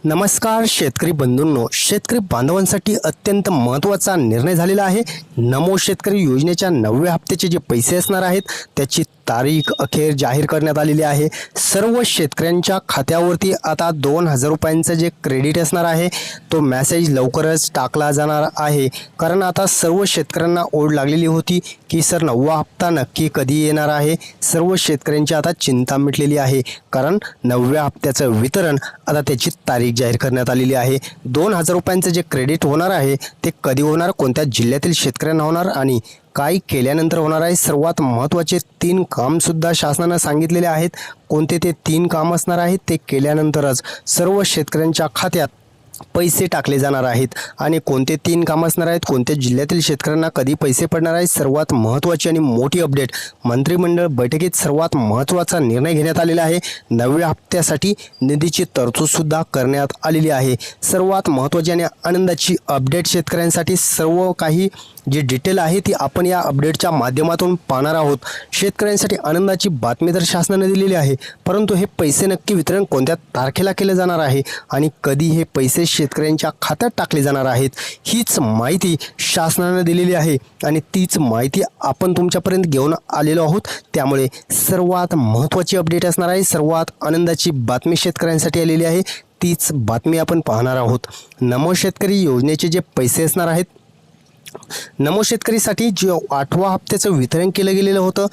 नमस्कार शेतकरी बंधूंनो, शेतकरी बांधवांसाठी अत्यंत महत्त्वाचा निर्णय झालेला आहे। नमो शेतकरी योजनेच्या 9व्या हप्त्याचे जे पैसे असणार आहेत त्याची तारीख अखेर जाहीर करण्यात आलेली आहे। सर्व शेतकऱ्यांच्या खात्यावरती आता 2000 रुपयांचं जे क्रेडिट असणार आहे तो मेसेज लवकरच टाकला जाणार आहे। कारण आता सर्व शेतकऱ्यांना ओढ लागलेली होती की सर 9वा हप्ता नक्की कधी येणार आहे। सर्व शेतकऱ्यांची आता चिंता मिटलेली आहे, कारण 9व्या हप्त्याचं वितरण आता त्याची तारीख जाहीर करण्यात आलेली आहे। 2000 रुपयांचं जे क्रेडिट होणार आहे ते कधी होणार, कोणत्या जिल्ह्यातील शेतकऱ्यांना होणार आणि काय केल्यानंतर होणार आहे, सर्वात महत्त्वाचे 3 काम सुद्धा शासनाने सांगितलेले आहेत। कोणते ते 3 काम असणार आहेत ते केल्यानंतरच सर्व शेतकऱ्यांच्या खात्यात पैसे टाकले जाणार आहेत। आणि कोणते 3 काम असणार आहेत, कोणत्या जिल्ह्यातील शेतकऱ्यांना कधी पैसे पडणार आहेत, सर्वात महत्त्वाची आणि मोठी अपडेट मंत्रिमंडळ बैठकीत सर्वात महत्त्वाचा निर्णय घेण्यात आलेला आहे। 9व्या हप्त्यासाठी निधीची तरतूद सुद्धा करण्यात आलेली आहे। सर्वात महत्त्वाची आणि आनंदाची अपडेट शेतकऱ्यांसाठी सर्व काही जी डिटेल आहे ती आपण या अपडेटच्या माध्यमातून पाहणार आहोत। शेतकऱ्यांसाठी आनंदाची बातमी तर शासनाने दिलेली आहे, परंतु हे पैसे नक्की वितरण कोणत्या तारखेला केले जाणार आहे आणि कधी हे पैसे शेतकऱ्यांच्या खात्यात टाकले जाणार आहेत, हीच माहिती शासनाने दिलेली आहे आणि तीच माहिती आपण तुमच्यापर्यंत घेऊन आलेलो आहोत। त्यामुळे सर्वात महत्त्वाची अपडेट असणार आहे, सर्वात आनंदाची बातमी शेतकऱ्यांसाठी आलेली आहे, तीच बातमी आपण पाहणार आहोत। नमो शेतकरी योजनेचे जे पैसे असणार आहेत, नमो शेतकरीसाठी जे 8व्या हप्त्याचं वितरण केलं गेलेलं होतं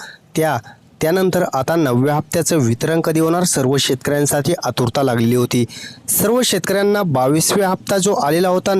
त्यानंतर आता 9व्या हप्त्याचं वितरण कधी होणार, सर्व शेतकऱ्यांसाठी आतुरता लागलेली होती। सर्व शेतकऱ्यांना 22व्या हप्ता जो आलेला होता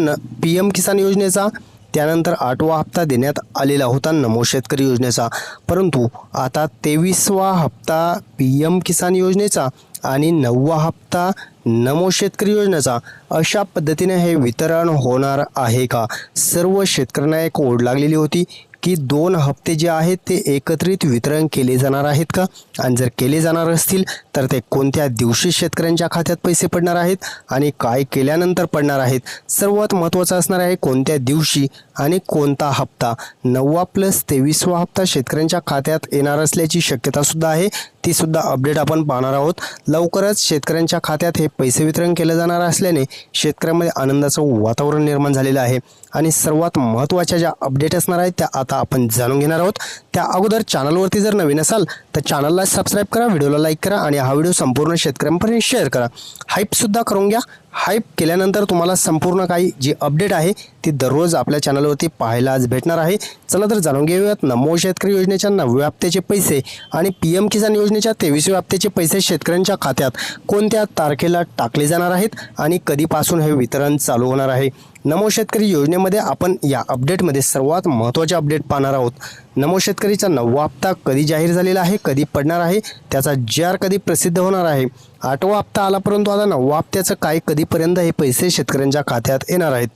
PM किसान योजनेचा, त्यानंतर 8वा हप्ता देण्यात आलेला होता नमो शेतकरी योजनेचा, परंतु आता 23वा हप्ता PM किसान योजनेचा आणि 9वा हप्ता नमो शेतकरी योजनेचा अशा पद्धतीने हे वितरण होणार आहे का। सर्व शेतकऱ्यांना एक ओढ लागलेली होती की 2 हप्ते जे आहेत ते एकत्रित वितरण केले जाणार आहेत का, आणि जर केले जाणार असतील तर ते कोणत्या दिवशी शेतकऱ्यांच्या खात्यात पैसे पडणार आहेत आणि काय केल्यानंतर पडणार आहेत। सर्वात महत्त्वाचं असणार आहे कोणत्या दिवशी आणि कोणता हप्ता। 9वा + 23वा हप्ता शेतकऱ्यांच्या खात्यात येणार असल्याची शक्यता सुद्धा आहे, ती सुद्धा अपडेट आपण पाहणार आहोत। लवकरच शेतकऱ्यांच्या खात्यात हे पैसे वितरण केले जाणार असल्याने शेतकऱ्यांमध्ये आनंदाचं वातावरण निर्माण झालेलं आहे आणि सर्वात महत्त्वाच्या ज्या अपडेट असणार आहेत त्या आता आपण जाणून घेणार आहोत। त्या अगोदर चॅनलवरती जर नवीन असाल तर चॅनलला सबस्क्राईब करा, व्हिडिओला लाईक करा आणि हा व्हिडिओ संपूर्ण शेतकऱ्यांपर्यंत शेअर करा। हाईप सुद्धा करून घ्या। हाईप केल्यानंतर तुम्हाला संपूर्ण काही जी अपडेट आहे ती दररोज आपल्या चॅनलवरती पाहायलाच भेटणार आहे। चला तर जाणून घेऊयात नमो शेतकरी योजनेच्या 9व्या हप्त्याचे पैसे आणि PM किसान योजनेच्या 23व्या हप्त्याचे पैसे शेतकऱ्यांच्या खात्यात कोणत्या तारखेला टाकले जाणार आहेत आणि कधीपासून हे वितरण चालू होणार आहे। नमो शेतकरी योजनेमध्ये आपण या अपडेटमध्ये सर्वात महत्त्वाचे अपडेट पाहणार आहोत। नमो शेतकरीचा 9वा हप्ता कधी जाहीर झालेला आहे, कधी पडणार आहे, त्याचा JR कधी प्रसिद्ध होणार आहे। 8वा हप्ता आला, परंतु आता 9व्या हप्त्याचं काय कधीपर्यंत हे पैसे शेतकऱ्यांच्या खात्यात येणार आहेत।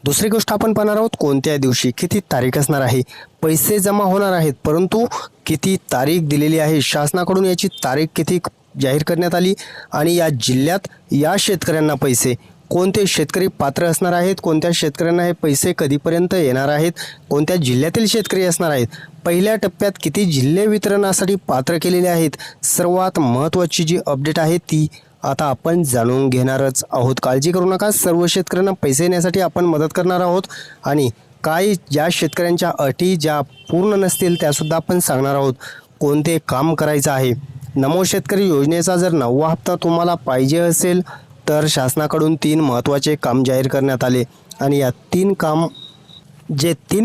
दुसरी गोष्ट आपण पाहणार आहोत कोणत्या दिवशी किती तारीख असणार आहे, पैसे जमा होणार आहेत, परंतु किती तारीख दिलेली आहे शासनाकडून, याची तारीख किती जाहीर करण्यात आली आणि या जिल्ह्यात या शेतकऱ्यांना पैसे कोणते शेतकरी पात्र असणार आहेत, कोणत्या शेतकऱ्यांना हे पैसे कधीपर्यंत येणार आहेत, कोणत्या जिल्ह्यातील शेतकरी असणार आहेत, पहिल्या टप्प्यात किती जिल्हे वितरणासाठी पात्र केलेले आहेत। सर्वात महत्त्वाची जी अपडेट आहे ती आता आपण जाणून घेणारच आहोत। काळजी करू नका, सर्व शेतकऱ्यांना पैसे येण्यासाठी आपण मदत करणार आहोत आणि काही ज्या शेतकऱ्यांच्या अटी ज्या पूर्ण नसतील त्यासुद्धा आपण सांगणार आहोत कोणते काम करायचं आहे। नमो शेतकरी योजनेचा जर 9वा हप्ता तुम्हाला पाहिजे असेल तर शासनाकडून 3 महत्त्वाचे काम जाहीर करण्यात आले आणि या 3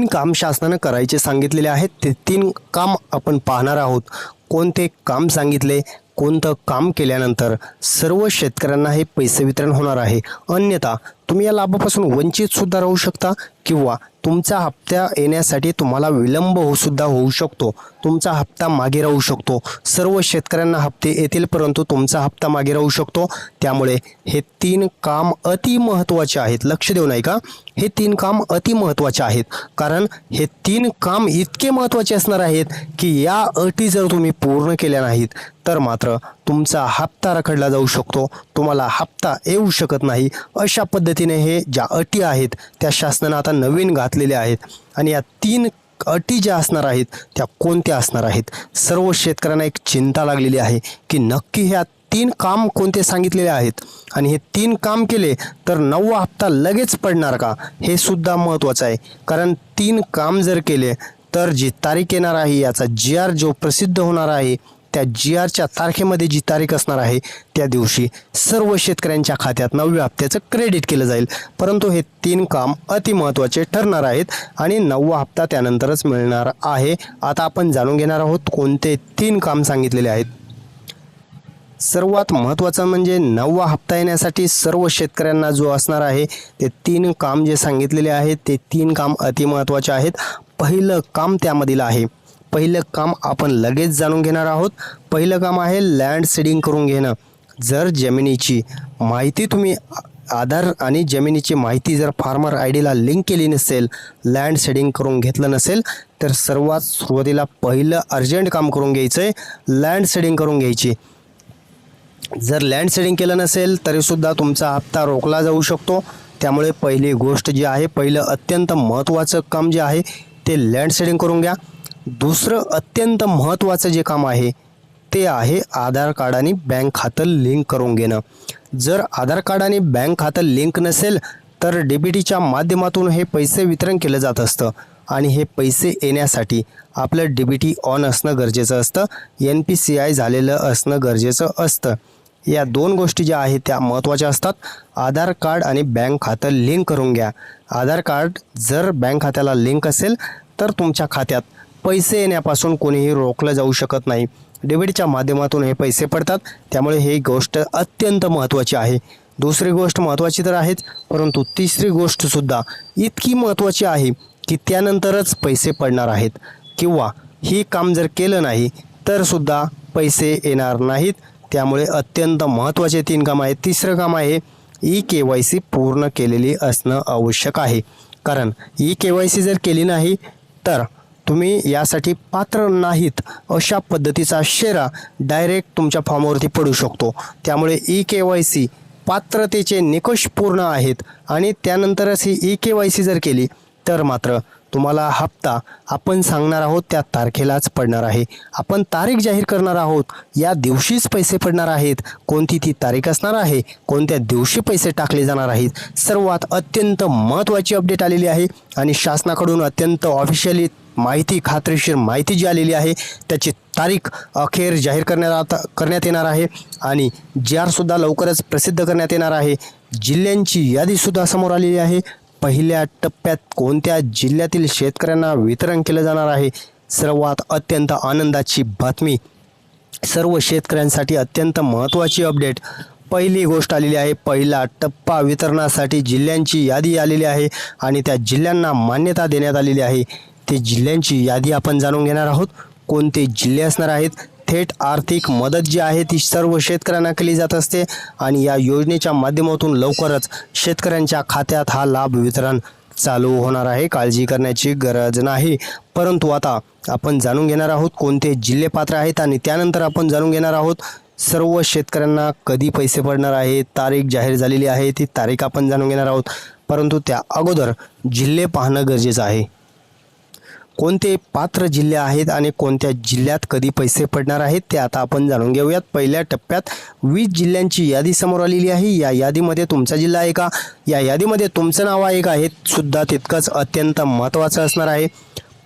काम शासनाने करायचे सांगितलेले आहेत ते 3 काम आपण पाहणार आहोत। कोणते काम सांगितले, कोणतं काम केल्यानंतर सर्व शेतकऱ्यांना हे पैसे वितरण होणार आहे, अन्यथा तुम्ही या लाभापासून वंचित सुद्धा राहू शकता किंवा तुमचा हप्ता येण्यासाठी तुम्हाला विलंब सुद्धा होऊ शकतो, तुमचा हप्ता मागे राहू शकतो। सर्व शेतकऱ्यांना हप्ते येतील परंतु तुमचा हप्ता मागे राहू शकतो। त्यामुळे हे 3 काम अति महत्त्वाचे आहेत, लक्ष देऊ नये का, हे 3 काम अति महत्त्वाचे आहेत, कारण हे 3 काम इतके महत्त्वाचे असणार आहेत की या अटी जर तुम्ही पूर्ण केल्या नाहीत तर मात्र तुमचा हप्ता रखडला जाऊ शकतो, तुम्हाला हप्ता येऊ शकत नाही। अशा पद्धतीने हे ज्या अटी आहेत त्या शासनाने आता नवीन घातलेल्या आहेत आणि या 3 अटी ज्या असणार आहेत त्या कोणत्या असणार आहेत। सर्व शेतकऱ्यांना एक चिंता लागलेली आहे की नक्की ह्या तीन काम कोणते सांगितलेले आहेत आणि हे तीन काम केले तर 9वा हप्ता लगेच पडणार का, हे सुद्धा महत्त्वाचं आहे. कारण तीन काम जर केले तर जी तारीख येणार आहे, याचा GR जो प्रसिद्ध होणार आहे, त्या GRच्या तारखेमध्ये जी तारीख असणार आहे त्या दिवशी सर्व शेतकऱ्यांच्या खात्यात 9व्या हप्त्याचं क्रेडिट केलं जाईल. परंतु हे तीन काम अतिमहत्त्वाचे ठरणार आहेत आणि 9वा हप्ता त्यानंतरच मिळणार आहे. आता आपण जाणून घेणार आहोत कोणते तीन काम सांगितलेले आहेत. सर्वात महत्त्वाचं म्हणजे 9वा हप्ता येण्यासाठी सर्व शेतकऱ्यांना जो असणार आहे ते तीन काम जे सांगितलेले आहेत ते तीन काम अतिमहत्त्वाचे आहेत. पहिलं काम त्यामधील आहे. पहिलं काम आपण लगेच जाणून घेणार आहोत. पहिलं काम आहे लँड सीडिंग करून घेणं. जर जमिनीची माहिती तुम्ही आधार आणि जमिनीची माहिती जर फार्मर ID ला लिंक केली नसेल, लँड सीडिंग करून घेतलं नसेल, तर सर्वात सुरुवातीला पहिलं अर्जंट काम करून घ्यायचं आहे, लँड सीडिंग करून घ्यायची. जर लँड सीडिंग केलं नसेल तरीसुद्धा तुमचा हप्ता रोखला जाऊ शकतो. त्यामुळे पहिली गोष्ट जी आहे, पहिलं अत्यंत महत्त्वाचं काम जे आहे ते लँड सीडिंग करून घ्या. दुसरं अत्यंत महत्त्वाचं जे काम आहे ते आहे आधार कार्ड आणि बँक खातं लिंक करून घेणं. जर आधार कार्ड आणि बँक खातं लिंक नसेल तर DBTच्या माध्यमातून हे पैसे वितरण केलं जात असतं आणि हे पैसे येण्यासाठी आपलं DBT ऑन असणं गरजेचं असतं, NPCI झालेलं असणं गरजेचं असतं. या दोन गोष्टी ज्या आहेत त्या महत्त्वाच्या असतात. आधार कार्ड आणि बँक खातं लिंक करून घ्या. आधार कार्ड जर बँक खात्याला लिंक असेल तर तुमच्या खात्यात पैसे येण्यापासून कोणीही रोखलं जाऊ शकत नाही. DBTच्या माध्यमातून हे पैसे पडतात. त्यामुळे ही गोष्ट अत्यंत महत्त्वाची आहे. दुसरी गोष्ट महत्त्वाची तर आहेच, परंतु तिसरी गोष्टसुद्धा इतकी महत्त्वाची आहे की त्यानंतरच पैसे पडणार आहेत किंवा ही काम जर केलं नाही तर सुद्धा पैसे येणार नाहीत. त्यामुळे अत्यंत महत्त्वाचे तीन काम आहेत. तिसरं काम आहे EKYC पूर्ण केलेली असणं आवश्यक आहे. कारण EKYC जर केली नाही तर तुम्ही यासाठी पात्र नाहीत अशा पद्धतीचा शेरा डायरेक्ट तुमच्या फॉर्मवरती पडू शकतो. त्यामुळे EKYC पात्रतेचे निकष पूर्ण आहेत आणि त्यानंतरच ही EKYC जर केली तर मात्र तुम्हाला हप्ता आपण सांगणार आहोत त्या तारखेलाच पडणार आहे. आपण तारीख जाहीर करणार आहोत, या दिवशीच पैसे पडणार आहेत. कोणती ती तारीख असणार आहे, कोणत्या दिवशी पैसे टाकले जाणार आहेत, सर्वात अत्यंत महत्त्वाची अपडेट आलेली आहे आणि शासनाकडून अत्यंत ऑफिशियली माहिती, खात्रीशीर माहिती जी आलेली आहे त्याची तारीख अखेर जाहीर करण्यात येणार आहे आणि GRसुद्धा लवकरच प्रसिद्ध करण्यात येणार आहे. जिल्ह्यांची यादीसुद्धा समोर आलेली आहे. पहिल्या टप्प्यात कोणत्या जिल्ह्यातील शेतकऱ्यांना वितरण केलं जाणार आहे, सर्वात अत्यंत आनंदाची बातमी, सर्व शेतकऱ्यांसाठी अत्यंत महत्त्वाची अपडेट. पहिली गोष्ट आलेली आहे, पहिला टप्पा वितरणासाठी जिल्ह्यांची यादी आलेली आहे आणि त्या जिल्ह्यांना मान्यता देण्यात आलेली आहे. ते जिल्ह्यांची यादी आपण जाणून घेणार आहोत. कोणते जिल्हे असणार आहेत. थेट आर्थिक मदत जी आहे ती सर्व शेतकऱ्यांना केली जात असते आणि या योजनेच्या माध्यमातून लवकरच शेतकऱ्यांच्या खात्यात हा लाभ वितरण चालू होणार आहे. काळजी करण्याची गरज नाही. परंतु आता आपण जाणून घेणार आहोत कोणते जिल्हे पात्र आहेत आणि त्यानंतर आपण जाणून घेणार आहोत सर्व शेतकऱ्यांना कधी पैसे पडणार आहेत. तारीख जाहीर झालेली आहे, ती तारीख आपण जाणून घेणार आहोत. परंतु त्या अगोदर जिल्हे पाहणं गरजेचं आहे. कोणते पात्र जिल्हे आहेत आणि कोणत्या जिल्ह्यात कधी पैसे पडणार आहेत ते आता आपण जाणून घेऊयात. पहिल्या टप्प्यात 20 जिल्ह्यांची यादी समोर आलेली आहे. या यादीमध्ये तुमचा जिल्हा आहे का, या यादीमध्ये तुमचं नाव आहे का, हे सुद्धा तितकंच अत्यंत महत्त्वाचं असणार आहे.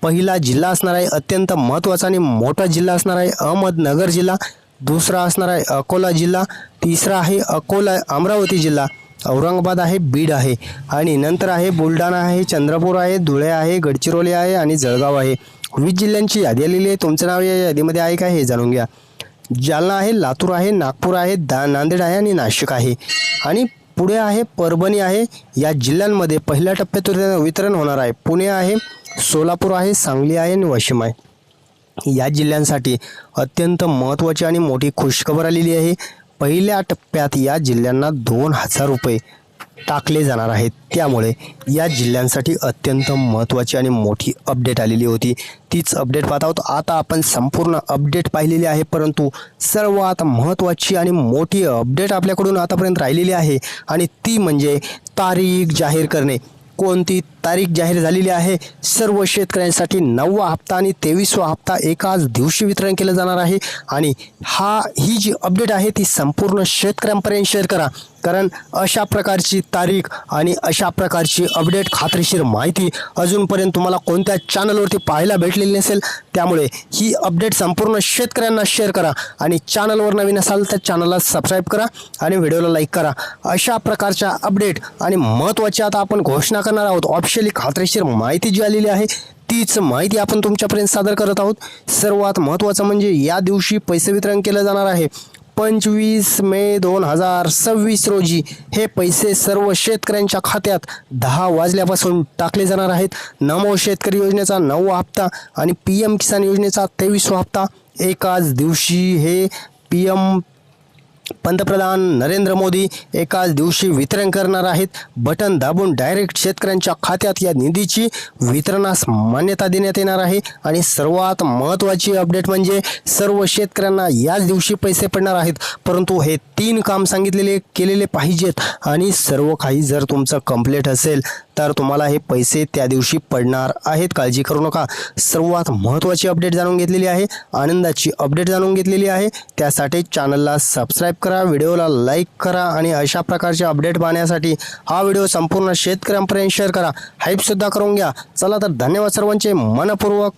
पहिला जिल्हा असणार आहे अत्यंत महत्त्वाचा आणि मोठा जिल्हा असणार आहे अहमदनगर जिल्हा. दुसरा असणार आहे अकोला जिल्हा. तिसरा आहे अमरावती जिल्हा. औरंगाबाद आहे, बीड आहे आणि नंतर आहे बुलढाणा आहे, चंद्रपूर आहे, धुळे आहे, गडचिरोली आहे आणि जळगाव आहे. 20 जिल्ह्यांची यादी आलेली आहे. तुमचं नाव या यादीमध्ये आहे का हे जाणून घ्या. जालना आहे, लातूर आहे, नागपूर आहे, नांदेड आहे आणि नाशिक आहे आणि पुढे आहे परभणी आहे. या जिल्ह्यांमध्ये पहिल्या टप्प्यात वितरण होणार आहे. पुणे आहे, सोलापूर आहे, सांगली आहे आणि वाशिम आहे. या जिल्ह्यांसाठी अत्यंत महत्त्वाची आणि मोठी खुशखबर आलेली आहे. पहिल्या टप्प्यात या जिल्ह्यांना 2000 रुपये टाकले जाणार आहेत. त्यामुळे या जिल्ह्यांसाठी अत्यंत महत्त्वाची आणि मोठी अपडेट आलेली होती. तीच अपडेट पाहत आहोत. आता आपण संपूर्ण अपडेट पाहिलेली आहे, परंतु सर्वात महत्त्वाची आणि मोठी अपडेट आपल्याकडून आतापर्यंत राहिलेली आहे आणि ती म्हणजे तारीख जाहीर करणे. कोणती तारीख जाहीर झालेली आहे. सर्व शेतकऱ्यांसाठी 9वा हप्ता आणि 23वा हप्ता एकाच दिवशी वितरण केलं जाणार आहे. आणि ही जी अपडेट आहे ती संपूर्ण शेतकऱ्यांपर्यंत शेअर करा, कारण अशा प्रकारची तारीख आणि अशा प्रकारची अपडेट खात्रीशीर माहिती अजूनपर्यंत तुम्हाला कोणत्या चॅनलवरती पाहायला भेटलेली नसेल. त्यामुळे ही अपडेट संपूर्ण शेतकऱ्यांना शेअर करा आणि चॅनलवर नवीन असाल तर चॅनलला सबस्क्राईब करा आणि व्हिडिओला लाईक करा. अशा प्रकारच्या अपडेट आणि महत्त्वाची आता आपण घोषणा करणार आहोत. ऑफिशियली खात्रीशीर माहिती जी आलेली आहे तीच माहिती आपण तुमच्यापर्यंत सादर करत आहोत. सर्वात महत्त्वाचं म्हणजे या दिवशी पैसे वितरण केलं जाणार आहे. 25 मे 2026 रोजी हे पैसे सर्व शेतकऱ्यांच्या खात्यात 10 वाजल्यापासून टाकले जाणार आहेत. नमो शेतकरी योजनेचा 9वा हप्ता आणि PM किसान योजनेचा 23वा हप्ता एकाच दिवशी हे PM पंतप्रधान नरेंद्र मोदी एकाच दिवशी वितरण करणार आहेत. बटन दाबून डायरेक्ट शेतकऱ्यांच्या खात्यात या निधीची वितरणास मान्यता देण्यात येणार आहे. आणि सर्वात महत्त्वाची अपडेट म्हणजे सर्व शेतकऱ्यांना याच दिवशी पैसे पडणार आहेत, परंतु हे 3 काम केलेले पाहिजेत आणि सर्व काही जर तुमचं कंप्लीट असेल तर तुम्हाला हे पैसे त्या दिवशी पडणार आहेत. काळजी करू नका. सर्वात महत्त्वाची अपडेट जाणून घेतलेली आहे, आनंदाची अपडेट जाणून घेतलेली आहे. त्यासाठी चॅनलला सबस्क्राईब करा, व्हिडिओला लाईक करा आणि अशा प्रकारचे अपडेट पाहण्यासाठी हा व्हिडिओ संपूर्ण शेतकऱ्यांपर्यंत शेअर करा. हाईपसुद्धा करून घ्या. चला तर धन्यवाद सर्वांचे मनपूर्वक.